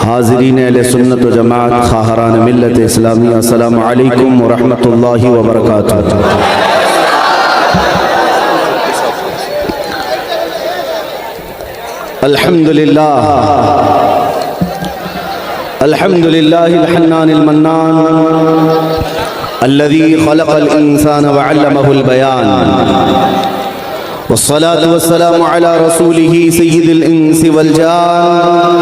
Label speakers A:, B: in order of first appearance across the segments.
A: हाज़रीन अहले सुन्नत व जमात खाहरान मिल्लत इस्लामी, अस्सलामु अलैकुम व रहमतुल्लाहि व बरकातुहू। अल्हम्दुलिल्लाह अल्हम्दुलिल्लाहिल हन्नानिल मन्नान अल्लज़ी खलक़ल इंसान व अल्लमहुल बयान वस्सलातु वस्सलामु अला रसूलिही सय्यिदिल इंसि वल जान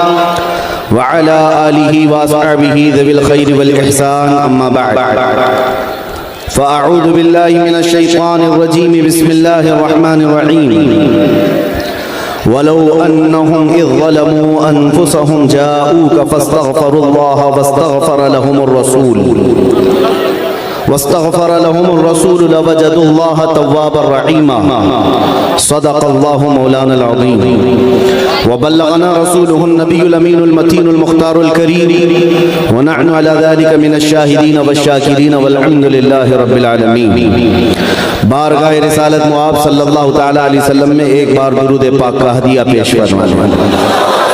A: व अला आलिहि व अस्हाबिहि ज़िल खैरि वल इहसान, अम्मा बअद। फ़अऊज़ु बिल्लाहि मिनश शैतानिर रजीम, बिस्मिल्लाहिर रहमानिर रहीम। वलौ अन्नहुम इज़ ज़लमू अनफुसहुम जाऊक फस्तग़फ़रुल्लाह वस्तग़फ़र लहुमुर रसूल लवजदुल्लाह तव्वाबर रहीमा। सदक़ल्लाहु मौलानल अज़ीम व बल्लगना रसूलुहुन नबियुल अमीनुल मतीनुल मुख्तारुल करीम व नहनु अला ज़ालिका मिनश शाहिदीन वश्शाकिरीन वल्हम्दुलिल्लाहि रब्बिल आलमीन। बारगाह रिसालत मुआब सल्लल्लाहु तआला अलैहि वसल्लम में एक बार दुरूद पाक का हदिया पेश फरमाएं।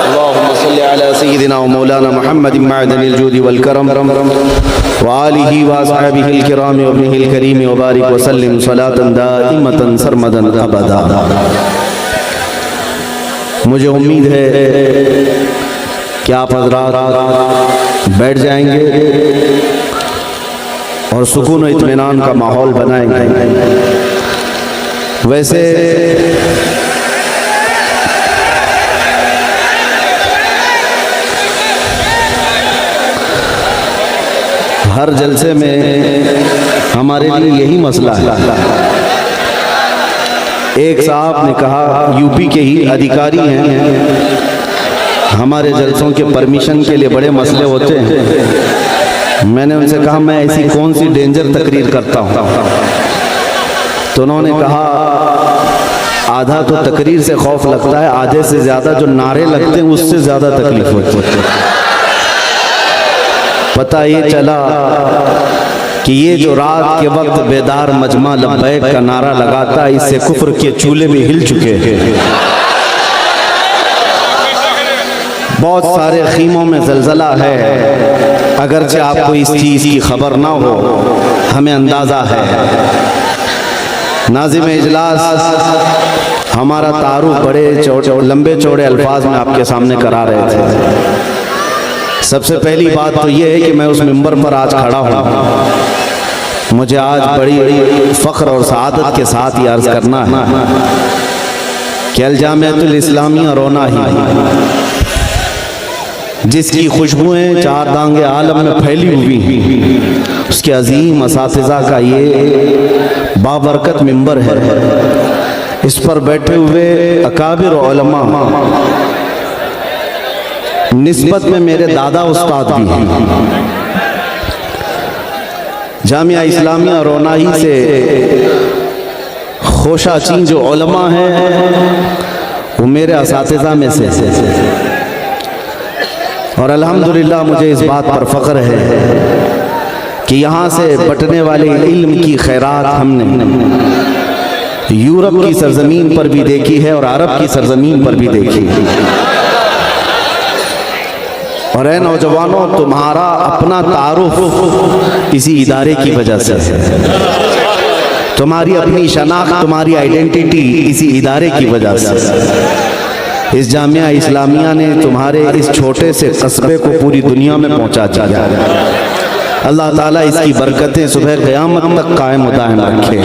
A: अल्लाहुम्मा सल्लि अला सय्यिदिना व मौलाना मुहम्मदिन मअदनिल जूदि वल करम व आलिहि व अस्हाबिहिल किराम व इब्निहिल करीम व बारिक व सल्लिम सलातन दाइमतन सरमदन अबदा। मुझे उम्मीद है कि आप हज़रात बैठ जाएंगे और सुकून व इत्मीनान का माहौल बनाएंगे। वैसे हर जलसे में हमारे लिए यही मसला है। एक साहब ने कहा, यूपी के ही अधिकारी हैं, हमारे जलसों के परमिशन के लिए बड़े मसले होते हैं। मैंने उनसे कहा, मैं ऐसी कौन सी डेंजर तकरीर करता हूँ? तो उन्होंने कहा, आधा तो तकरीर से खौफ लगता है, आधे से ज़्यादा जो नारे लगते हैं उससे ज़्यादा तकलीफ होती है। पता ये चला कि ये जो रात के वक्त बेदार मजमा लब्बैक का नारा लगाता है, इससे कुफ्र के चूल्हे भी हिल चुके हैं। बहुत सारे खीमों में ज़लज़ला है, अगरचे आपको इस चीज़ की खबर ना हो, हमें अंदाज़ा है। नाज़िम इजलास हमारा तारुफ बड़े लंबे चौड़े अल्फाज में आपके सामने करा रहे थे। सबसे पहली बात तो ये है कि मैं उस मिंबर पर आज खड़ा हूँ। मुझे आज बड़ी फ़ख्र और सआदत के साथ ये अर्ज़ करना है कि अल जामिअतुल इस्लामिया रोना ही, जिसकी खुशबुएँ चार दांगे आलम में फैली हुई हैं, उसके अजीम असातिज़ा का ये बाबरकत मिंबर है। इस पर बैठे हुए अकाबिर उलमा, निस्बत में मेरे दादा उस्ताद भी हैं। जामिया इस्लामिया रोनाही से खोशाचीन जो उलमा हैं वो मेरे असातिज़ा में से। और अल्हम्दुलिल्लाह मुझे इस बात पर फ़ख्र है कि यहाँ से बटने वाले इल्म की खैरात हमने यूरोप की सरजमीन पर भी देखी है और अरब की सरजमीन पर भी देखी है। और ऐ नौजवानों, तुम्हारा अपना तारुफ इसी इदारे की वजह से है। तुम्हारी अपनी शनाख्त, तुम्हारी आइडेंटिटी इसी इदारे की वजह से। इस जामिया इस्लामिया ने तुम्हारे इस छोटे से कस्बे को पूरी दुनिया में पहुंचा दिया। अल्लाह ताला इसकी बरकतें सुबह क़यामत तक कायम व दायम रखे।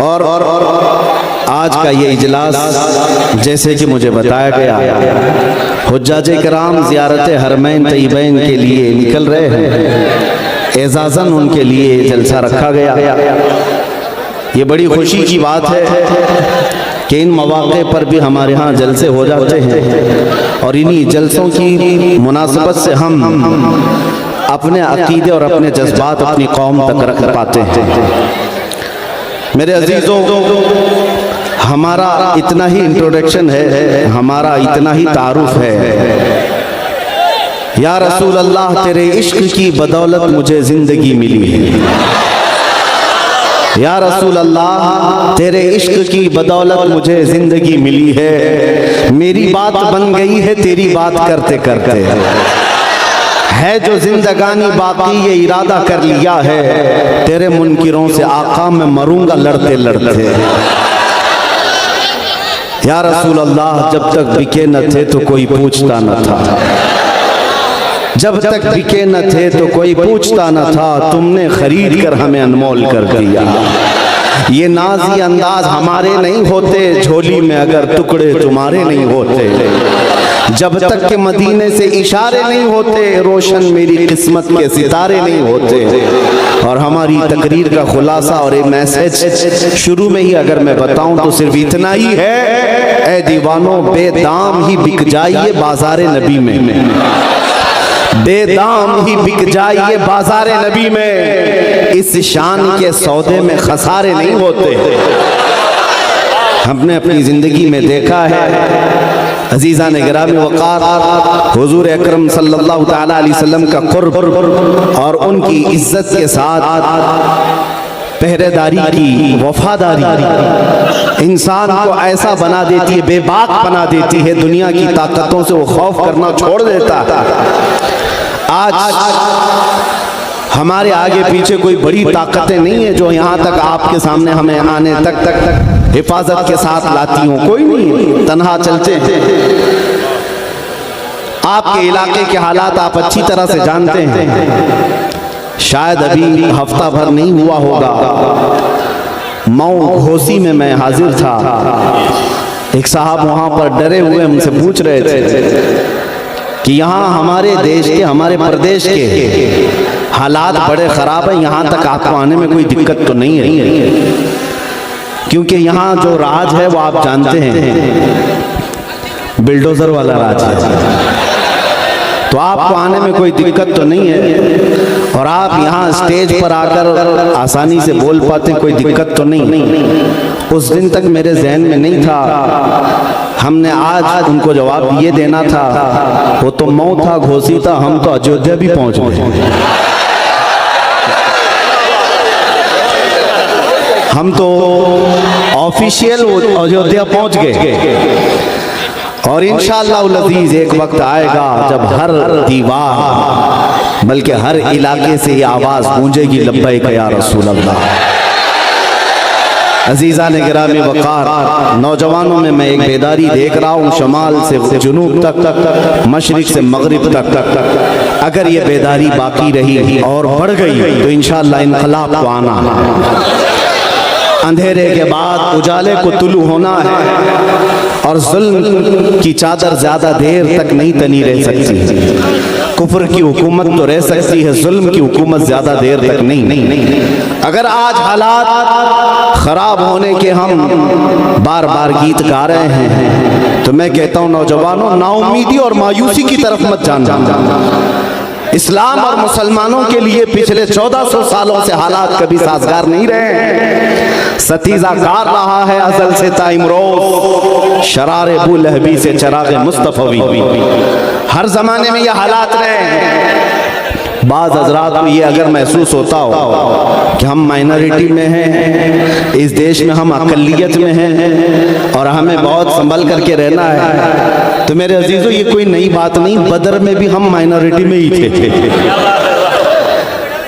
A: और आज का ये इजलास, जैसे कि मुझे बताया गया, हुज्जाज किराम ज़ियारत हरमैन तय्यबैन के लिए निकल रहे हैं। एजाज़न उनके लिए जलसा रखा गया। ये बड़ी खुशी की बात है कि इन मौक़े पर भी हमारे यहाँ जलसे हो जाते हैं और इन्हीं जलसों की मुनासबत से हम अपने अक़ीदे और अपने जज्बात अपनी कौम तक रख पाते हैं। मेरे अजीज़ों, हमारा इतना ही इंट्रोडक्शन है, हमारा इतना ही तारुफ है। या रसूल अल्लाह, तेरे इश्क की बदौलत मुझे ज़िंदगी मिली है। या रसूल अल्लाह, तेरे इश्क की बदौलत मुझे जिंदगी मिली है, मेरी बात बन गई है तेरी बात करते करते, है जो जिंदगानी बाकी ये इरादा कर लिया है, तेरे मुनकिरों से आका मैं मरूंगा लड़ते लड़ते। या रसूल अल्लाह, जब तक बिके न थे तो कोई पूछता न था, जब तक बिके न थे तो कोई पूछता न था, तुमने खरीद कर हमें अनमोल कर दिया। ये नाज़ी अंदाज हमारे नहीं होते, झोली में अगर टुकड़े तुम्हारे नहीं होते, जब तक के मदीने से इशारे नहीं होते, रोशन मेरी किस्मत के सितारे नहीं होते। और हमारी तकरीर का खुलासा और एक मैसेज शुरू में ही अगर मैं बताऊं तो सिर्फ इतना ही है, ऐ दीवानों बेदाम ही बिक जाइए बाजारे नबी में, बेदाम ही बिक जाइए बाजारे नबी में, इस शान के सौदे में खसारे नहीं होते। हमने अपनी जिंदगी में देखा है अजीज़ान गिरामी वक़ार, हुजूर अकरम सल्लल्लाहु तआला अलैहि वसल्लम का कुर्ब और उनकी इज्जत के साथ पहरेदारी की वफादारी इंसान को ऐसा बना देती है, बेबाक बना देती है, दुनिया की ताकतों से वो खौफ करना छोड़ देता है। आज हमारे आगे पीछे कोई बड़ी ताकतें नहीं है जो यहाँ तक आपके सामने हमें आने तक हिफाजत के साथ लाती हूँ, कोई नहीं, तन्हा चलते हैं। आपके इलाके के हालात आप अच्छी तरह से जानते हैं, शायद अभी हफ्ता भर नहीं हुआ होगा, मऊ घोसी में मैं हाजिर था, एक साहब वहाँ पर डरे हुए हमसे पूछ रहे थे कि यहाँ हमारे देश के, हमारे प्रदेश के हालात बड़े ख़राब हैं, यहाँ तक आपको आने में कोई दिक्कत तो नहीं है? क्योंकि यहाँ जो राज है वो आप जानते हैं, बिल्डोज़र वाला राज है, तो आपको आने में कोई दिक्कत तो नहीं है। और आप यहाँ स्टेज पर आकर आसानी से बोल पाते, कोई दिक्कत तो नहीं। उस दिन तक मेरे जहन में नहीं था, हमने आज उनको जवाब ये देना था, वो तो मऊ था, घोसी था, हम तो अयोध्या भी पहुँच गए, हम तो ऑफिशियल अयोध्या पहुँच गए। और इंशाअल्लाह अज़ीज़ एक वक्त आएगा जब हर दीवार बल्कि हर इलाके से ये आवाज़ गूंजेगी, लब्बैक या रसूल अल्लाह। अज़ीज़ान गिरामी वक़ार, नौजवानों में मैं एक बेदारी देख रहा हूँ, शमाल से जुनूब तक, मशरिक़ से मगरिब तक। अगर ये बेदारी बाकी रही और बढ़ गई तो इंशाअल्लाह इनक़लाब को आना है, अंधेरे के बाद उजाले को तुलू होना है, और जुल्म की चादर ज्यादा देर तक नहीं तनी रह सकती। कुफ्र की हुकूमत तो रह सकती है, जुल्म की हुकूमत ज्यादा देर तक नहीं। अगर आज हालात खराब होने के हम बार बार गीत गा रहे हैं, तो मैं कहता हूँ नौजवानों, नाउमीदी और मायूसी की तरफ मत जाना। इस्लाम और मुसलमानों के लिए पिछले 1400 सालों से हालात कभी साजगार नहीं रहे। सतीजा गार रहा है अज़ल से ता इमरोज़, शरार अबू लहबी से चराग़ मुस्तफ़वी। हर जमाने में ये हालात रहे। बाज़ हज़रात को ये अगर महसूस होता हो कि हम माइनॉरिटी में हैं, इस देश में हम अक़लियत में हैं और हमें बहुत संभल करके रहना है, तो मेरे अजीज़ों ये कोई नई बात नहीं। बदर में भी हम माइनॉरिटी में ही थे,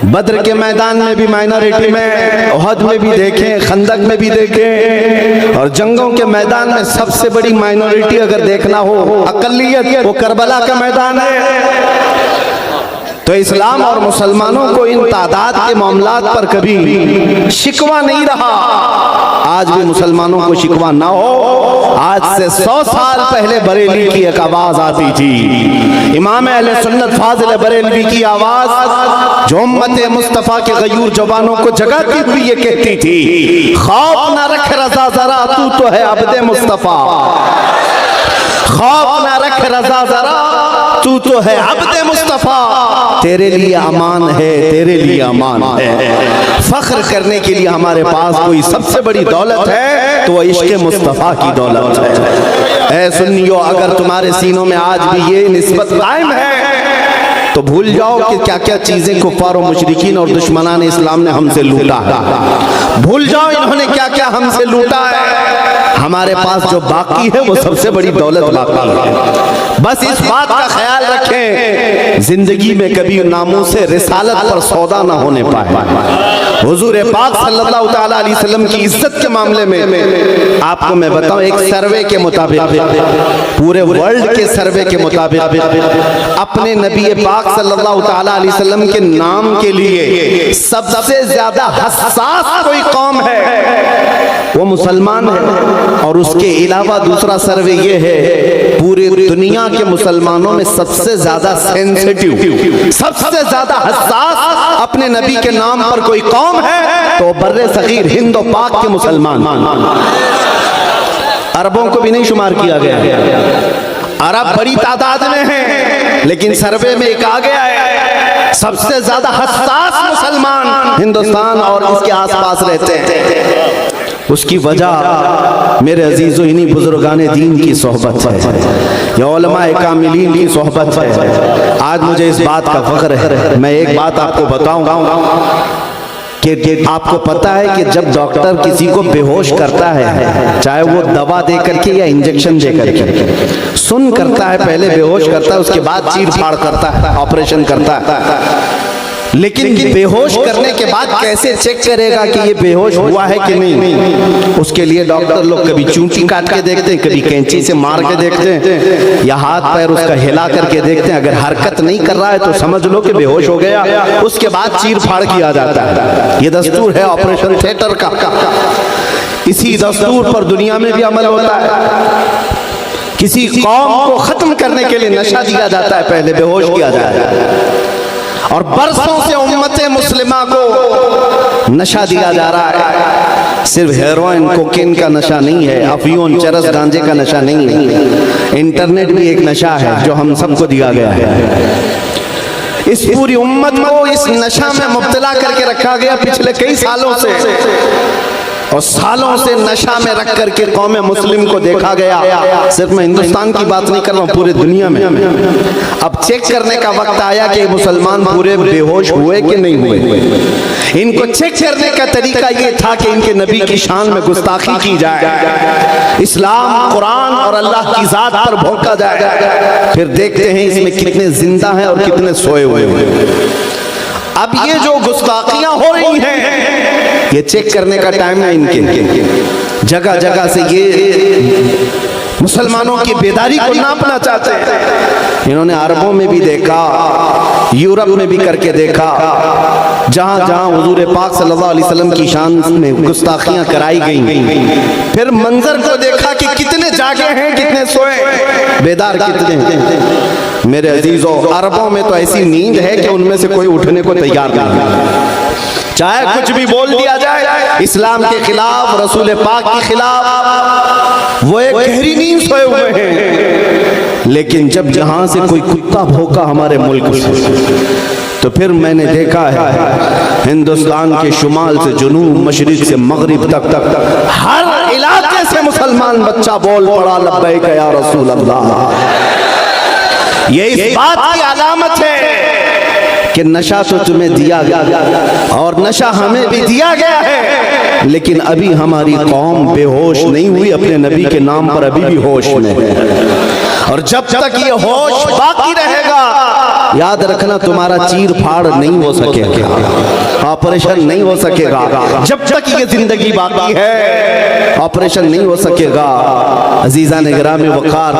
A: बदर के मैदान में भी माइनॉरिटी में, उहद में भी देखें, खंदक में भी देखें, और जंगों के मैदान में सबसे बड़ी माइनॉरिटी अगर देखना हो अक़लियत, वो करबला का मैदान है। तो इस्लाम और मुसलमानों को इन तादाद के मामलात पर कभी शिकवा नहीं रहा। आज भी मुसलमानों को शिकवा ना हो। आज से 100 साल पहले बरेली की एक आवाज आती थी, इमाम अहले सुन्नत फाजिल बरेलवी की आवाज, जो उम्मत मुस्तफ़ा के गयूर जवानों को जगाती हुई ये कहती थी, खौफ ना रख रज़ा ज़रा, तू तो है अब्दे मुस्तफ़ा। खौफ ना रख रज़ा ज़रा, तू तो है अब्दे मुस्तफ़ा। तेरे लिए अमान है, तेरे लिए अमान है। फख्र करने के लिए हमारे पास कोई सबसे बड़ी दौलत है तो वह इश्क़ मुस्तफ़ा की दौलत है। ऐ सुन्नियो, अगर तुम्हारे सीनों में आज भी ये निस्बत कायम है तो भूल जाओ कि क्या क्या चीजें कुफ़ार और मुशरिकीन और दुश्मनान इस्लाम ने हमसे लूटा है। भूल जाओ इन्होंने क्या क्या हमसे लूटा है, हमारे पास जो बाकी है वो सबसे बड़ी दौलत बाकी है। बस इस बात का ख्याल रखें, जिंदगी में कभी नामूसे रिसालत पर सौदा ना होने पाए। हुजूर पाक सल्लल्लाहु ताला अलैहि वसल्लम की इज्जत के मामले में आपको मैं बताऊं, एक सर्वे के मुताबिक, पूरे वर्ल्ड के सर्वे के मुताबिक, अपने नबी पाक सल्लल्लाहु ताला अलैहि वसल्लम के नाम के लिए सबसे ज्यादा हसास कोई कौम है वो मुसलमान है। और उसके अलावा दूसरा सर्वे ये है, पूरी दुनिया के मुसलमानों में सबसे ज्यादा सेंसिटिव, सबसे ज्यादा हसास अपने नबी के नाम पर कोई कौम है तो बर्रे सगीर हिंद और पाक के मुसलमान। अरबों को भी नहीं शुमार किया गया, अरब बड़ी तादाद में है, लेकिन सर्वे में एक आ गया है सबसे ज्यादा हसास मुसलमान हिंदुस्तान और इसके आसपास रहते हैं। उसकी वजह मेरे अजीजों इन्हीं बुजुर्गाने दीन की सोहबत है, या उलमाए कामिलीन की सोहबत है। आज मुझे इस बात का फख्र है। मैं एक बात आपको बताऊंगा कि आपको पता है कि जब डॉक्टर किसी को बेहोश करता है, चाहे वो दवा दे करके या इंजेक्शन दे करके, सुन करता है, पहले बेहोश करता है, उसके बाद चीर फाड़ करता है, ऑपरेशन करता है। लेकिन बेहोश करने के बाद कैसे चेक करेगा कि ये बेहोश हुआ है कि नहीं? उसके लिए डॉक्टर लोग कभी चूंटी काट के देखते हैं, कभी कैंची से मार के देखते हैं, या हाथ पैर उसका हिला करके देखते हैं। अगर हरकत नहीं कर रहा है तो समझ लो कि बेहोश हो गया। उसके बाद चीर फाड़ किया जाता है। ये दस्तूर है ऑपरेशन थिएटर का। इसी दस्तूर पर दुनिया में भी अमल होता है। किसी कौम को खत्म करने के लिए नशा दिया जाता है, पहले बेहोश किया जाता है, और बरसों से उम्मत मुस्लिमा को नशा दिया जा रहा है। सिर्फ हेरोइन कोकेन का नशा नहीं है, अफीम चरस गांजे का नशा नहीं है, इंटरनेट भी एक नशा है जो हम सबको दिया गया है। इस पूरी उम्मत को इस नशा में मुब्तला करके रखा गया पिछले कई सालों से, और सालों से नशा में रख करके कौम मुस्लिम को देखा गया। सिर्फ मैं हिंदुस्तान की बात नहीं कर रहा हूँ, पूरे दुनिया में। अब चेक करने का वक्त आया कि मुसलमान पूरे बेहोश हुए कि नहीं हुए। इनको चेक करने का तरीका ये था कि इनके नबी की शान में गुस्ताखी की जाए, इस्लाम, कुरान और अल्लाह की जात पर भौंका जाए, फिर देखते हैं इसमें कितने जिंदा हैं और कितने सोए हुए हैं। अब ये जो गुस्ताखियां हो रही हैं, ये चेक करने का टाइम है इनके। जगह जगह से ये मुसलमानों की बेदारी को नापना चाहते हैं। इन्होंने अरबों में भी देखा, यूरोप में भी करके देखा, जहां जहां हुजूर पाक सल्लल्लाहु अलैहि वसल्लम की शान में गुस्ताखियां कराई गई। फिर मंजर को देखा कि कितने जागे हैं, कितने सोए, बेदार कितने हैं। मेरे अजीजों, अरबों में तो ऐसी नींद है कि उनमें से कोई उठने को तैयार नहीं। चाहे कुछ भी बोल दिया जाए इस्लाम के खिलाफ, रसूल पाक के खिलाफ, वो एक गहरी नींद सोए हुए हैं। लेकिन जब जहां से कोई कुत्ता भौंका हमारे मुल्क से, तो फिर मैंने देखा है हिंदुस्तान के शुमाल से जुनूब, मशरिक से मगरिब तक हर इलाके से मुसलमान बच्चा बोल पड़ा, लब्बैक या रसूल अल्लाह। ये इस बात की अलामत है कि नशा तो तुम्हें दिया गया और नशा हमें भी दिया गया है, लेकिन अभी हमारी कौम बेहोश नहीं हुई, अपने नबी के नाम पर अभी भी होश में है। और जब तक ये होश बाकी रहेगा, याद रखना तुम्हारा चीर फाड़ नहीं हो सकेगा, ऑपरेशन नहीं हो सकेगा। जब तक ये जिंदगी बाकी है, ऑपरेशन नहीं हो सकेगा। अजीजा ने गिरामी वकार,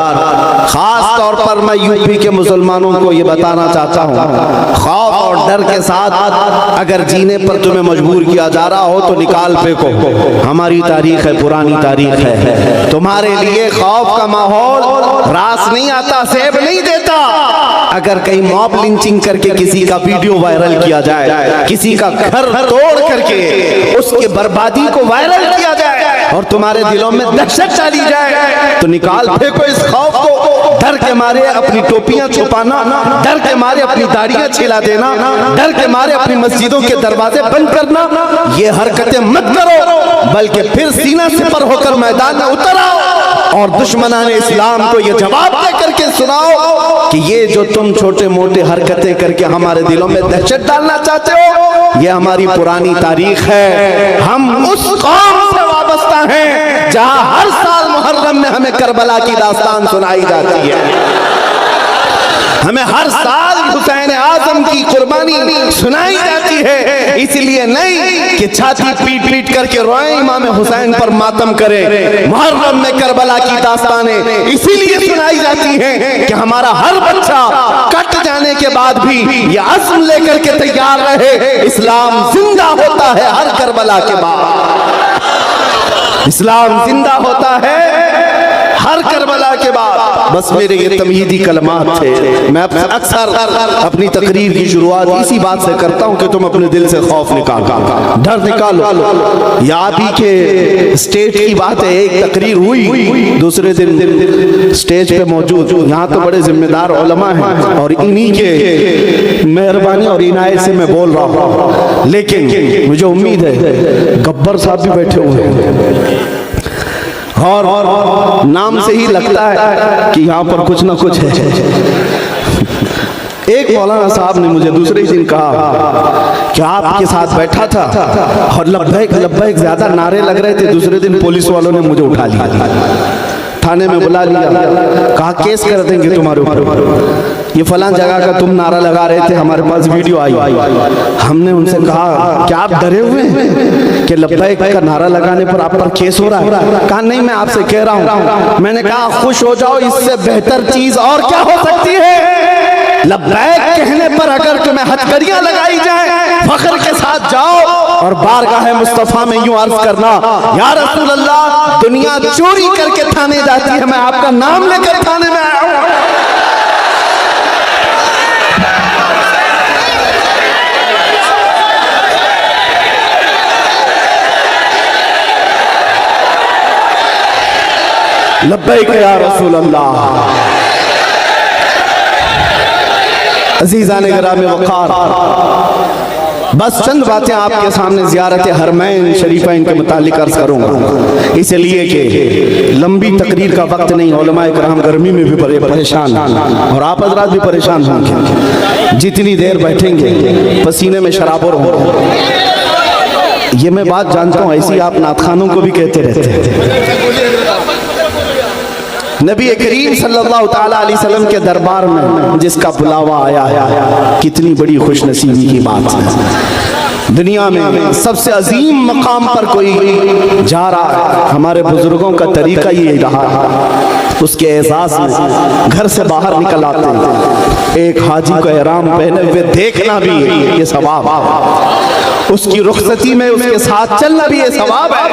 A: खास तौर पर मैं यूपी के मुसलमानों को ये बताना चाहता हूँ, खौफ और डर के साथ अगर जीने पर तुम्हें मजबूर किया जा रहा हो तो निकाल फेंको। हमारी तारीख है, पुरानी तारीख है। तुम्हारे लिए खौफ का माहौल रास नहीं आता, सेब नहीं देता। अगर कहीं मॉब लिंचिंग करके किसी का वीडियो वायरल किया जाए, किसी का घर तोड़ करके उसके बर्बादी को वायरल किया जाए और तुम्हारे दिलों में दहशत डाली जाए, तो निकाल फेंको इस खौफ को। डर के मारे अपनी टोपियां छुपाना, डर के मारे अपनी दाढ़ियां छिला देना, डर के मारे अपनी मस्जिदों के दरवाजे बंद करना, ये हरकतें मत करो, बल्कि फिर सीना सिपर होकर मैदान में उतर आओ और दुश्मनाने इस्लाम को ये जवाब दे करके सुनाओ कि ये जो तुम छोटे मोटे हरकतें करके हमारे दिलों में दहशत डालना चाहते हो, ये हमारी पुरानी तारीख है। हम उस कौम से वाबस्ता हैं जहां हर साल मुहर्रम में हमें करबला की दास्तान सुनाई जाती है, हमें हर साल हुसैन आजम की कुर्बानी सुनाई जाती है। इसलिए नहीं कि छाती पीट पीट करके रोए इमाम हुसैन पर मातम करें, मुहर्रम में करबला की दास्तानें इसीलिए सुनाई जाती हैं कि हमारा हर बच्चा कट जाने के बाद भी ये अज़्म लेकर के तैयार रहे, इस्लाम जिंदा होता है हर करबला के बाद, इस्लाम जिंदा होता है हर करबला के बाद। बस मेरे ये तमहीदी कलमात थे। मैं अक्सर अपनी तकरीर की शुरुआत इसी बात से करता हूँ कि तुम अपने दिल से खौफ निकालो, डर निकालो। या आप ही के स्टेज की बात है, एक तकरीर हुई, दूसरे दिन स्टेज पे मौजूद, यहाँ तो बड़े जिम्मेदार उलमा हैं और इन्हीं के मेहरबानी और इनायत से मैं बोल रहा हूँ, लेकिन मुझे उम्मीद है गब्बर साहब भी बैठे हुए हैं और नाम से ही लगता है कि यहाँ पर कुछ ना कुछ है। एक मौलाना साहब ने मुझे दूसरे दिन कहा कि आपके साथ बैठा था और लब्बैक लब्बैक ज्यादा नारे लग रहे थे। दूसरे दिन पुलिस वालों ने मुझे उठा लिया, थाने में बुला लिया, कहा केस कर देंगे तुम्हारे ऊपर, ये फलां जगह का तुम नारा लगा रहे थे, हमारे पास वीडियो आई। हमने उनसे कहा क्या आप डरे हुए हैं कि लब्बैक का नारा लगाने पर आप पर केस हो रहा है? कहा नहीं, मैं आपसे कह रहा हूँ। मैंने कहा खुश हो जाओ, इससे बेहतर चीज और क्या हो सकती है? लब्बैक कहने पर अगर तुम्हें हथकड़ियां लगाई जाए, फख्र के साथ जाओ और बारगाह मुस्तफा में यूं अर्ज करना, या रसूल अल्लाह, दुनिया चोरी करके थाने जाती है, मैं आपका नाम लेकर थाने में आया हूं। लब्बैक या रसूल अल्लाह। अज़ीज़ान गिरामी वक़ार, बस चंद बातें आपके सामने ज़ियारत हरमैन शरीफैन के मुतालिक अर्ज़ करूँगा, इसलिए कि लंबी तकरीर का वक्त नहीं। उलमाए किराम गर्मी में भी बड़े परेशान और आप हज़रात भी परेशान होंगे, जितनी देर बैठेंगे पसीने में शराबोर होंगे। ये मैं बात जानता हूँ, ऐसी आप नातखानों को भी कहते रहते हैं। नबी करीम सल्लल्लाहु ताला अलैहि वसल्लम के दरबार में जिसका बुलावा आया है, कितनी बड़ी खुशनसीबी की बात है। दुनिया में सबसे अजीम मकाम पर कोई जा रहा है, हमारे बुजुर्गों का तरीका ये रहा है, उसके एहसास में घर से बाहर निकल आते हैं, एक हाजी को एहराम पहने हुए देखना भी ये सवाब, उसकी रुखसती में उसके साथ चलना भी ये सवाब है,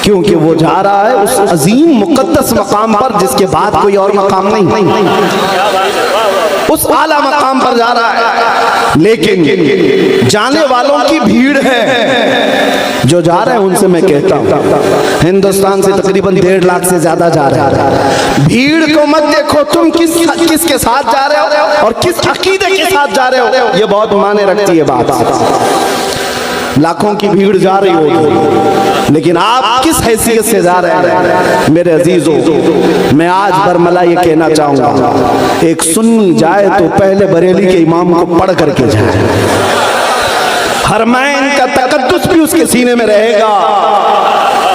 A: क्योंकि वो जा रहा है उस अजीम मुकद्दस मकाम पर जिसके बाद कोई और मकाम नहीं, उस आला मकाम पर जा रहा है। लेकिन जाने वालों की भीड़ है, जो जा रहे हैं उनसे मैं कहता हूँ, हिंदुस्तान से तकरीबन 1.5 लाख से ज्यादा जा रहे हैं। भीड़ को मत देखो तुम किसके साथ जा रहे हो और किस अकीदे के साथ जा रहे हो, ये बहुत मायने रखती है बात। लाखों की भीड़ जा रही होगी, लेकिन आप किस हैसियत से जा रहे हैं? मेरे अजीजों, मैं आज बरमला ये कहना चाहूंगा, एक सुन्नी जाए तो पहले बरेली के इमाम को पढ़ करके जाए, हरमैन का तकद्दुस भी उसके सीने में रहेगा।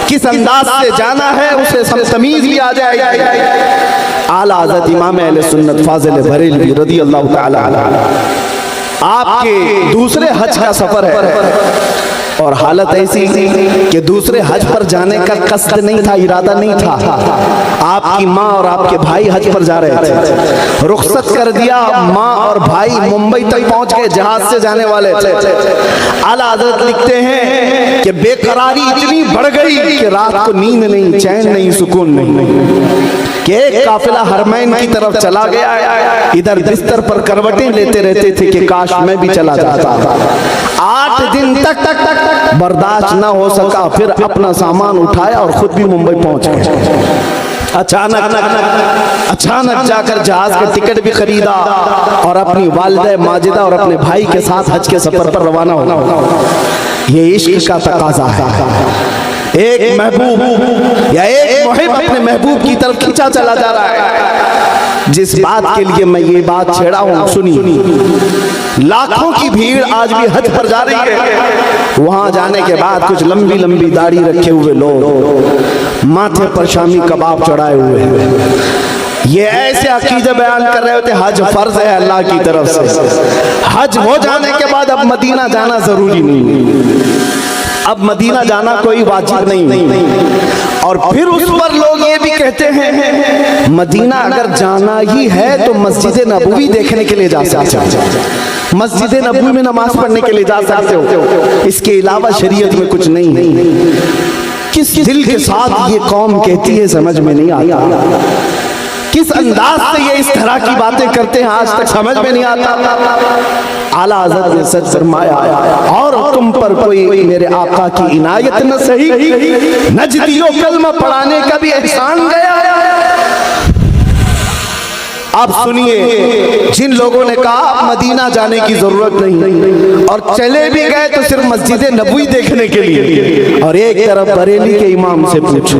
A: किस अंदाज से जाना है उसे सब तमीज भी आ जाएगी। आला हज़रत इमाम अहले सुन्नत फाज़िल बरेलवी रज़ी अल्लाह ताला अन्हु, आपके दूसरे हज का सफर है और हालत ऐसी कि दूसरे हज पर जाने का कस्द नहीं था, इरादा नहीं था। आपकी माँ और आपके भाई हज पर जा रहे थे, रुखसत कर दिया, माँ और भाई मुंबई तक पहुंच गए, जहाज से जाने वाले थे। आला हज़रत लिखते हैं कि बेकरारी इतनी बढ़ गई कि रात को नींद नहीं, चैन नहीं, सुकून नहीं, कि एक काफिला हरमैन की तरफ चला गया, इधर बिस्तर पर करवटें लेते रहते थे कि काश मैं भी चला जाता। 8 दिन तक बर्दाश्त न हो सका, फिर अपना सामान उठाया और खुद भी मुंबई पहुंच गए। अचानक जाकर जहाज का टिकट भी खरीदा और अपनी वालिदा माजिदा और अपने भाई के साथ हज के सफर पर रवाना हो। ये इश्क का तकाजा है। एक महबूब या एक मुहिब अपने महबूब की तरफ खींचा चला जा रहा है। जिस बात के लिए मैं ये बात छेड़ा हूं सुनिए। लाखों की भीड़ आज भी हज पर जा रही है। वहां जाने के बाद कुछ लंबी लंबी दाढ़ी रखे हुए लोग माथे पर शामी कबाब चढ़ाए हुए हैं, ये ऐसे अकीदे बयान कर रहे होते हज फर्ज है अल्लाह की तरफ से। हज हो जाने के बाद अब मदीना जाना जरूरी नहीं, अब मदीना जाना कोई वाजिब नहीं। और फिर उस पर लोग ये भी कहते हैं मदीना अगर जाना ही है तो मस्जिद नबवी देखने के लिए जा सकते हो, मस्जिद नबवी में नमाज पढ़ने के लिए जा सकते हो, इसके अलावा शरीयत में कुछ नहीं है। किस दिल के साथ ये कौम कहती है समझ में नहीं आता, किस अंदाज से ये इस तरह की बातें करते हैं आज तक समझ में नहीं आता। आला हज़रत ने सच फरमाया और तुम पर कोई मेरे आका की इनायत न सही, नजदियों कलमा पढ़ाने का भी एहसान गया। आप सुनिए, जिन लोगों ने कहा मदीना जाने की जरूरत नहीं और चले भी गए तो सिर्फ मस्जिद नबवी देखने के लिए, और एक तरफ बरेली के इमाम से पूछो,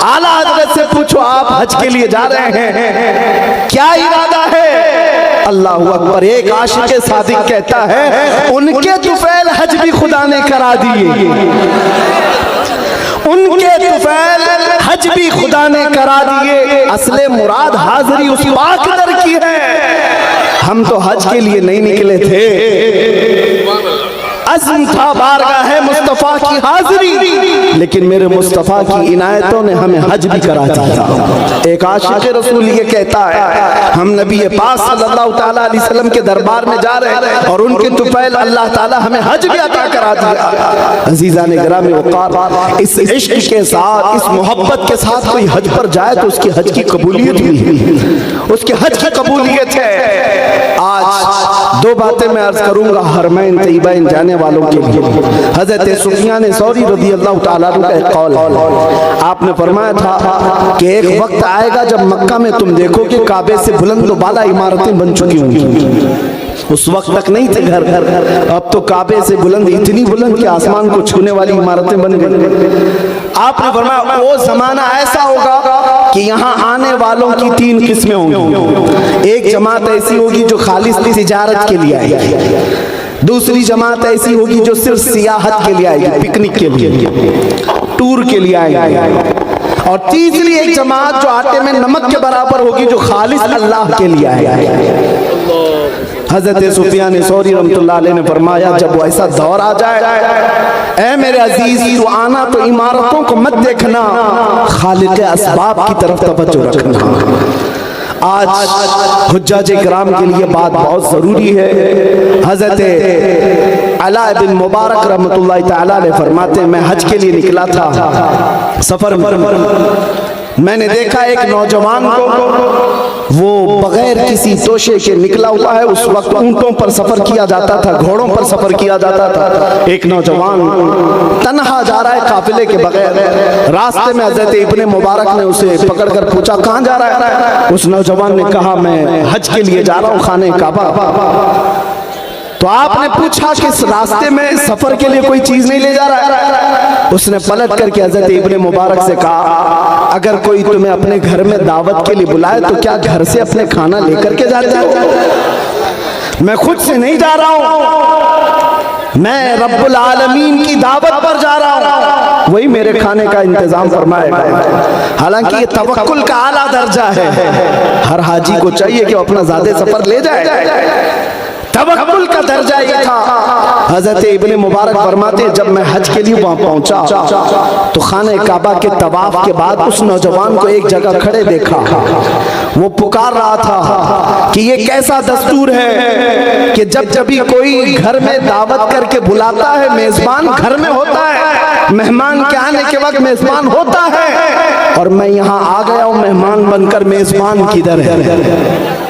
A: आला हज़रत से पूछो आप हज के लिए जा रहे हैं, क्या इरादा है? अल्लाहु अकबर। एक आशिक़ सादिक कहता है उनके तुफैल हज भी खुदा ने करा दिए, उनके तुफैल हज भी खुदा ने करा दिए। असले मुराद हाजिरी उस पाक दर की है। हम तो हज के लिए नहीं निकले थे, अज़्म था बारगाह मुस्तफ़ा की हाजिरी, लेकिन मेरे मुस्तफ़ा की इनायतों ने हमें हज भी करा दिया। एक आशिक़ रसूल ये कहता है हम नबी पाक सल्लल्लाहु तआला अलैहि वसल्लम के दरबार में जा रहे हैं और उनके तुफैल अल्लाह ताला हमें हज भी अता करा दिया। अज़ीज़ान गिरामी वक़ार, इस इश्क के साथ, इस मोहब्बत के साथ कोई हज पर जाए तो उसकी हज की कबूलियत भी है, उसकी हज की कबूलियत है। आज दो बातें मैं अर्ज करूंगा हरमैन तैयबैन जाने वालों के लिए। हज़रत सुफियान सौरी रज़ियल्लाहु ताला अन्हु का एक कौल है, आपने फरमाया था कि एक वक्त आएगा जब मक्का में तुम देखो कि काबे से बुलंद बाला इमारतें बन चुकी होंगी। उस वक्त तक नहीं थे घर घर, अब तो काबे से बुलंद, इतनी बुलंद कि आसमान को छूने वाली इमारतें बन गई। आपने फरमाया वो जमाना ऐसा होगा कि यहाँ आने वालों की तीन किस्में होंगी। एक जमात ऐसी होगी जो खालिस तिजारत के लिए आएगी, दूसरी जमात ऐसी होगी जो सिर्फ सियाहत के लिए आएगी, पिकनिक के लिए, टूर के लिए आएगी, और तीसरी एक जमात जो आटे में नमक के बराबर होगी जो खालिस अल्लाह के लिए आएगी। हज़रत सुफियान सौरी रहमतुल्लाह अलैह ने फरमाया जब वो ऐसा दौर आ जाए, ऐ मेरे अजीज तू आना तो इमारतों को मत देखना, खालिक असबाब की तरफ तवज्जो रखना। आज हुज्जाज इकराम के लिए बात बहुत जरूरी है। हज़रत अला बिन मुबारक रहमतुल्लाह तआला अलैह फरमाते मैं हज के लिए निकला था, सफर में मैंने देखा एक नौजवान को, वो बगैर किसी तोशे के निकला हुआ है। उस वक्त ऊंटों पर सफर किया जाता था, घोड़ों पर सफर किया जाता था। एक नौजवान तन्हा जा रहा है काफिले के बगैर। रास्ते में हज़रत इब्ने मुबारक ने उसे पकड़कर पूछा कहाँ जा रहा है? उस नौजवान ने कहा मैं हज के लिए जा रहा हूँ खाने काबा। तो आपने पूछा कि इस रास्ते में सफर के लिए कोई चीज नहीं ले जा रहा है? उसने पलट करके हज़रत इब्ने मुबारक से कहा अगर कोई तुम्हें अपने घर में दावत के लिए बुलाए तो क्या घर से अपने खाना लेकर के जाते हो? मैं खुद से नहीं जा रहा हूं, मैं रब्बुल आलमीन की दावत पर जा रहा हूं, वही मेरे खाने का इंतजाम फरमाएगा। हालांकि ये तवक्कुल का आला दर्जा है, हर हाजी को चाहिए कि वो अपना ज़ादे सफर ले जाए। तवक्कुल का दर्जा ये था। हज़रत इब्ने मुबारक फरमाते जब मैं हज के लिए वहां पहुंचा तो खाने काबा के तवाफ के बाद उस नौजवान को एक जगह खड़े देखा। वो पुकार रहा था कि ये कैसा दस्तूर है कि जब भी कोई घर में दावत करके बुलाता है, मेजबान घर में होता है, मेहमान के आने के वक्त मेजबान होता है, और मैं यहाँ आ गया हूँ मेहमान बनकर, मेजबान किधर है?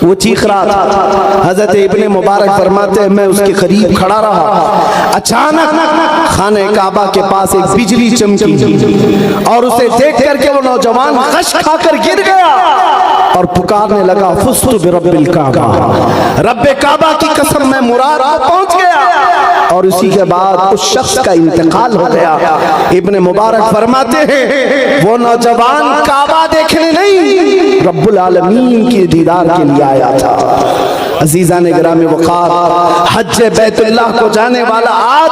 A: वो चीख रहा था। हज़रत इब्ने मुबारक फरमाते हैं मैं उसके करीब खड़ा रहा। अचानक खाने काबा के पास एक बिजली चमकी और उसे देख करके वो नौजवान गश खाकर गिर गया। और पुकारने लगा, फुस्तु बिरब्बिल काबा, रब्बे काबा की कसम मैं मुराद को पहुंच गया। और उसी के बाद उस शख्स का इंतकाल हो गया। इब्ने मुबारक फरमाते हैं वो नौजवान काबा देखने नहीं, रब्बुल आलमीन की दीदार के लिए आया था। अजीज़ान गिरामी वक़ार, हज बैतुल्लाह को जाने वाला आज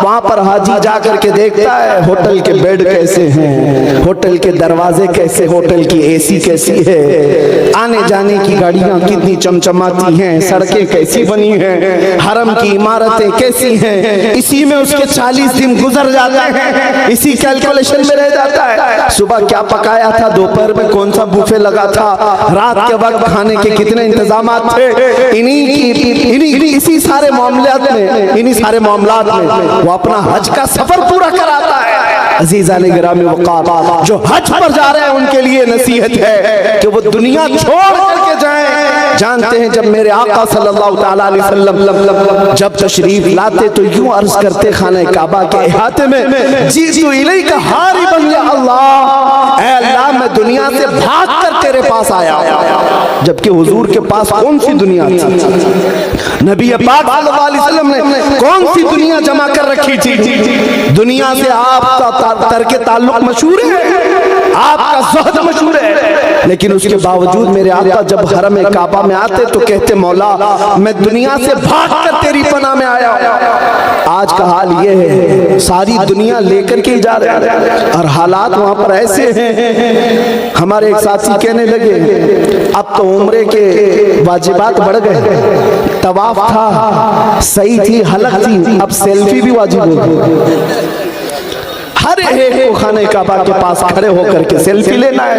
A: वहाँ पर हाजी जाकर के देखता है होटल के बेड कैसे हैं, होटल के दरवाजे कैसे, होटल की एसी कैसी है, आने जाने की गाड़ियाँ कितनी चमचमाती हैं, सड़कें कैसी बनी हैं, हरम की इमारतें कैसी हैं। इसी में उसके 40 दिन गुजर जाते हैं, इसी कैलकुलेशन में रह जाता है। सुबह क्या पकाया था, दोपहर में कौन सा बुफे लगा था, रात के वक्त खाने के कितने इंतजाम थे, इसी सारे मामलात में, इन्हीं सारे मामलात में वो अपना हज का सफर पूरा कराता है। अजीज़ान गिरामी वक़ार, जो हज पर जा रहे हैं उनके लिए नसीहत है कि वो दुनिया छोड़ करके जाएं। जानते हैं जब मेरे आका सल्लल्लाहु तआला अलैहि वसल्लम जब तशरीफ लाते तो यूं अर्ज करते खाने काबा के इहाते में, जीतु इलैका हारिबन या अल्लाह, ऐ अल्लाह मैं दुनिया से भाग कर तेरे पास आया। जबकि हुजूर के पास कौन सी दुनिया थी, नबी पाक सल्लल्लाहु अलैहि वसल्लम ने कौन सी दुनिया जमा कर रखी थी। दुनिया से आपका तर्क ताल्लुक मशहूर है, आपका ज़ुहद मशहूर है, लेकिन उसके बावजूद मेरे आका जब हरम काबा में आते तो कहते मौला मैं दुनिया से भाग कर तेरी पनाह में आया। आज का हाल ये है, सारी दुनिया लेकर के जा रहे हैं और हालात वहाँ पर ऐसे हैं। हमारे एक साथी कहने लगे अब तो उम्रे के वाजिबात बढ़ गए, तवाफ था, सही थी, हलक थी, अब सेल्फी भी वाजिब हो गई। हर एक को खाने काबा के पास खड़े होकर के सेल्फी लेना है,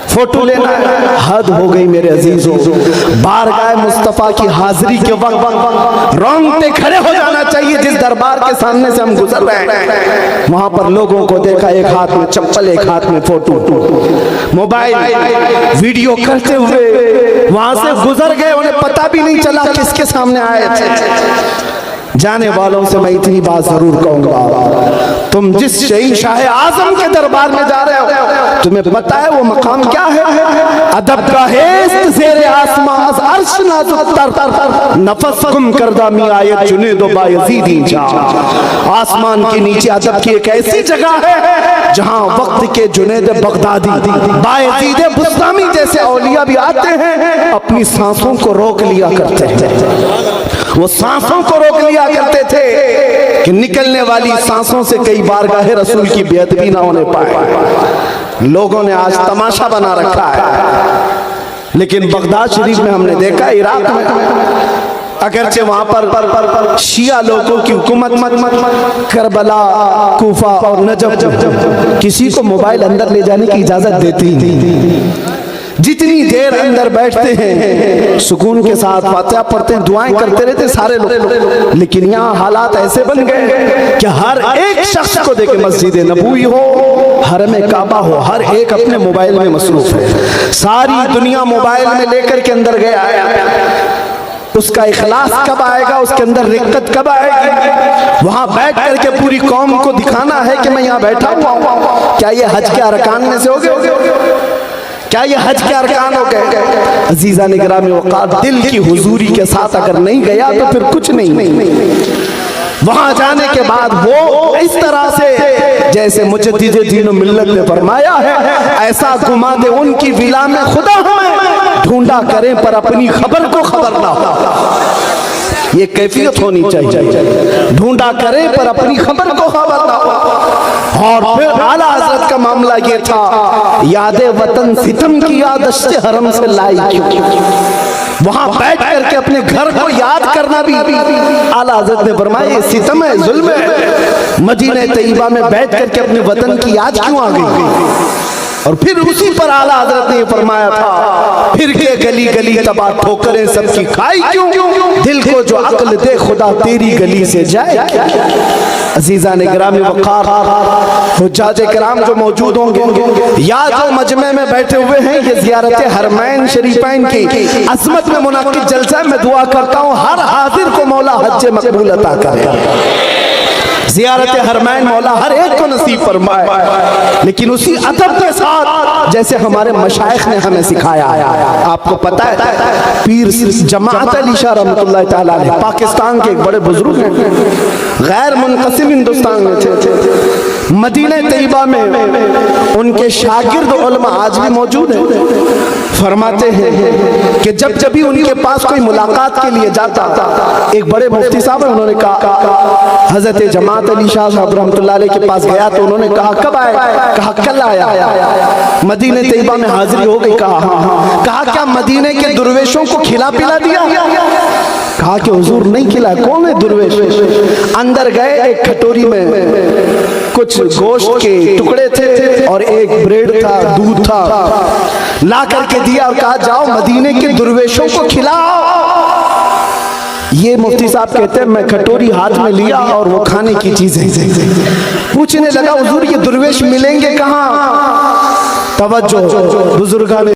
A: फोटो लेना है। हद हो गई मेरे अजीजों, बारगाह मुस्तफा की हाजिरी के वक्त रोंगटे खड़े हो जाना चाहिए। जिस दरबार के सामने से हम गुजर रहे हैं वहां पर लोगों को देखा, एक हाथ में चप्पल एक हाथ में फोटो, मोबाइल वीडियो करते हुए वहां से गुजर गए, उन्हें पता भी नहीं चला किसके सामने आए थे। जाने वालों से मैं इतनी बात जरूर कहूंगा, तुम जिस शहंशाह आजम के दरबार में जा रहे हो तुम्हें पता है वो मकाम क्या है? अदब का है ज़ेरे आसमां अर्श नाज़ुक नफस गुम करदा मी आयत जुनेदो बायज़ीदी जा। आसमान के नीचे अदब की एक ऐसी जगह है जहां वक्त के जुनेद बगदादी, बायज़ीद बुस्तामी जैसे औलिया भी आते हैं, अपनी सांसों को रोक लिया करते हैं। वो सांसों को रोक लिया करते थे कि निकलने वाली सांसों से कई बार गाहे रसूल की बेअदबी ना होने पाए। लोगों ने आज तमाशा बना रखा है, लेकिन बगदाद शरीफ में हमने देखा, इराक में अगरचे वहां पर शिया लोगों की हुकूमत, करबला, कूफा और नजफ किसी को मोबाइल अंदर ले जाने की इजाजत देती नहीं। जितनी देर अंदर बैठते हैं सुकून के साथ फातिहा पढ़ते हैं, दुआएं करते रहते सारे लोग। लेकिन यहाँ हालात ऐसे बन गए कि हर एक शख्स को देखे, मस्जिद नबवी हो, हरम काबा हो, हर एक अपने मोबाइल में मसरूफ है। सारी दुनिया मोबाइल में लेकर के अंदर गया है। उसका इखलास कब आएगा, उसके अंदर रिक्कत कब आएगी? वहां बैठ करके पूरी कौम को दिखाना है कि मैं यहाँ बैठा हुआ हूँ। क्या ये हज के अरकान में से हो गए? क्या ये हज के अरकान हो गए? अजीज़ान गिरामी वक़ार, दिल की हुजूरी के साथ अगर नहीं गया तो फिर कुछ नहीं। वहां जाने के बाद वो इस तरह से जैसे मुजद्दिद दीन मिल्लत ने फरमाया है, ऐसा घुमा दे उनकी विला में खुदा हमें, ढूंढा करें पर अपनी खबर को खबर ना हो। ये कैफियत होनी चाहिए, ढूंढा करें पर अपनी खबर को खबर ना हो। और फिर आला हज़रत का मामला ये था, यादे वतन सितम की यादश्त हरम से लाई क्यों। वहां बैठ करके अपने घर को याद करना भी आला हज़रत ने फरमाया सितम है, जुल्म है। मदीने तैयबा में बैठ करके अपने वतन की याद क्यों आ गई? और फिर उसी पर आला हज़रत ने फरमाया था, फिर के गली गली तबाह ठोकरें सबकी खाई क्यों, दिल को जो अक्ल दे खुदा तेरी गली से जाए। अजीज़ान गिरामी वक़ार, हुज्जाज किराम जो मौजूद होंगे या जो मजमे में बैठे हुए हैं, ये ज़ियारत हरमैन शरीफैन की अज़मत में मुनाक़िद जलसा में दुआ करता हूँ हर हाजिर को मौला हज मकबूल अता करे। ज़ियारत हरमैन मौला हर एक को नसीब फरमाए, लेकिन उसी अदब के साथ जैसे हमारे मशाइख ने हमें सिखाया। आपको पता है पीर जमाअत अली शाह रहमतुल्लाह ताला अलैह पाकिस्तान के एक बड़े बुजुर्ग हैं, गैर मुनक़सिम हिंदुस्तान में थे। मदीना तैयबा में उनके शागिर्द उलमा आज भी मौजूद हैं। फरमाते हैं कि जब जब भी उनके पास कोई मुलाकात के लिए जाता, एक बड़े मुफ्ती साहब हैं, उन्होंने कहा हजरत जमात अली शाह साहब रहमतुल्लाह अलैह के पास गया तो उन्होंने कहा कब आए? कहा कल आया। मदीने तैयबा में हाजिरी हो गई। कहा क्या मदीने के दुर्वेशों को खिला पिला दिया? कहा कि हुजूर नहीं खिला। कौन है दुर्वेश? अंदर गए, एक कटोरी में कुछ गोश्त के टुकड़े थे और एक ब्रेड था, दूध था, ला करके दिया और कहा जाओ मदीने के दुर्वेशों को खिलाओ। ये मुफ्ती साहब कहते हैं मैं कटोरी हाथ में लिया और वो खाने की चीजें पूछने लगा हुजूर ये दुर्वेश मिलेंगे कहाँ? तवज्जो बुजुर्गान